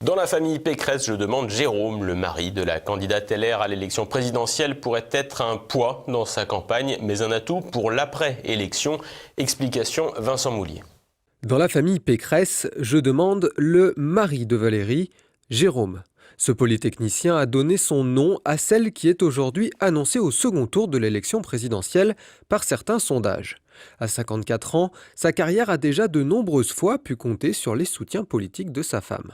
Dans la famille Pécresse, je demande Jérôme, le mari de la candidate LR à l'élection présidentielle, pourrait être un poids dans sa campagne, mais un atout pour l'après-élection. Explication Vincent Moulier. Dans la famille Pécresse, je demande le mari de Valérie, Jérôme. Ce polytechnicien a donné son nom à celle qui est aujourd'hui annoncée au second tour de l'élection présidentielle par certains sondages. À 54 ans, sa carrière a déjà de nombreuses fois pu compter sur les soutiens politiques de sa femme.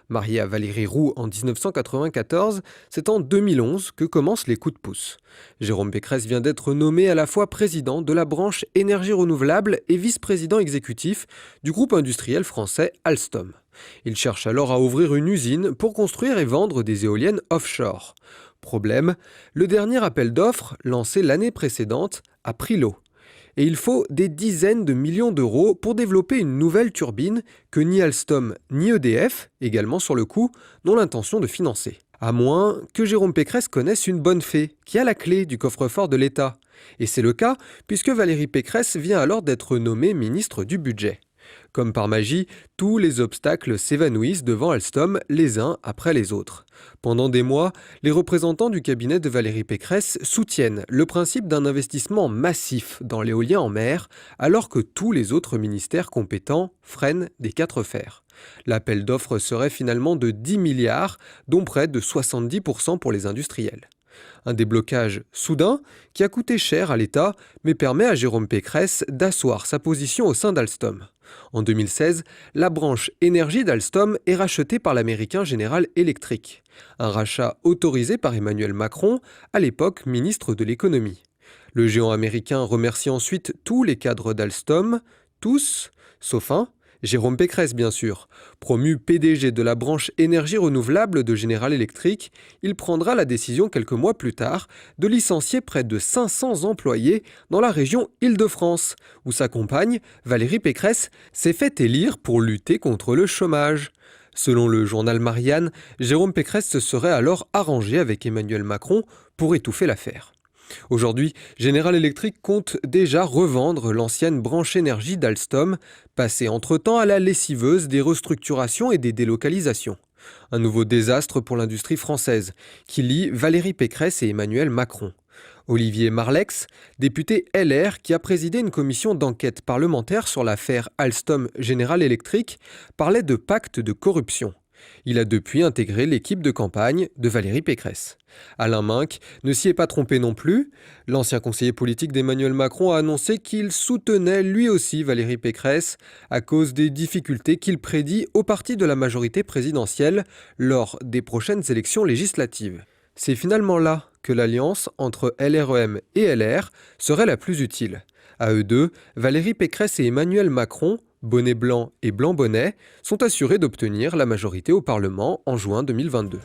Marié à Valérie Roux en 1994, c'est en 2011 que commencent les coups de pouce. Jérôme Pécresse vient d'être nommé à la fois président de la branche énergie renouvelable et vice-président exécutif du groupe industriel français Alstom. Il cherche alors à ouvrir une usine pour construire et vendre des éoliennes offshore. Problème, le dernier appel d'offres, lancé l'année précédente, a pris l'eau. Et il faut des dizaines de millions d'euros pour développer une nouvelle turbine que ni Alstom ni EDF, également sur le coup, n'ont l'intention de financer. À moins que Jérôme Pécresse connaisse une bonne fée qui a la clé du coffre-fort de l'État. Et c'est le cas puisque Valérie Pécresse vient alors d'être nommée ministre du Budget. Comme par magie, tous les obstacles s'évanouissent devant Alstom les uns après les autres. Pendant des mois, les représentants du cabinet de Valérie Pécresse soutiennent le principe d'un investissement massif dans l'éolien en mer, alors que tous les autres ministères compétents freinent des quatre fers. L'appel d'offres serait finalement de 10 milliards, dont près de 70% pour les industriels. Un déblocage soudain qui a coûté cher à l'État, mais permet à Jérôme Pécresse d'asseoir sa position au sein d'Alstom. En 2016, la branche énergie d'Alstom est rachetée par l'américain General Electric. Un rachat autorisé par Emmanuel Macron, à l'époque ministre de l'économie. Le géant américain remercie ensuite tous les cadres d'Alstom, tous, sauf un, Jérôme Pécresse bien sûr. Promu PDG de la branche énergie renouvelable de General Electric, il prendra la décision quelques mois plus tard de licencier près de 500 employés dans la région Île-de-France, où sa compagne, Valérie Pécresse, s'est fait élire pour lutter contre le chômage. Selon le journal Marianne, Jérôme Pécresse se serait alors arrangé avec Emmanuel Macron pour étouffer l'affaire. Aujourd'hui, General Electric compte déjà revendre l'ancienne branche énergie d'Alstom, passée entre-temps à la lessiveuse des restructurations et des délocalisations. Un nouveau désastre pour l'industrie française, qui lie Valérie Pécresse et Emmanuel Macron. Olivier Marleix, député LR qui a présidé une commission d'enquête parlementaire sur l'affaire Alstom General Electric, parlait de pacte de corruption. Il a depuis intégré l'équipe de campagne de Valérie Pécresse. Alain Minc ne s'y est pas trompé non plus. L'ancien conseiller politique d'Emmanuel Macron a annoncé qu'il soutenait lui aussi Valérie Pécresse à cause des difficultés qu'il prédit au parti de la majorité présidentielle lors des prochaines élections législatives. C'est finalement là que l'alliance entre LREM et LR serait la plus utile. À eux deux, Valérie Pécresse et Emmanuel Macron, bonnet blanc et blanc bonnet, sont assurés d'obtenir la majorité au Parlement en juin 2022.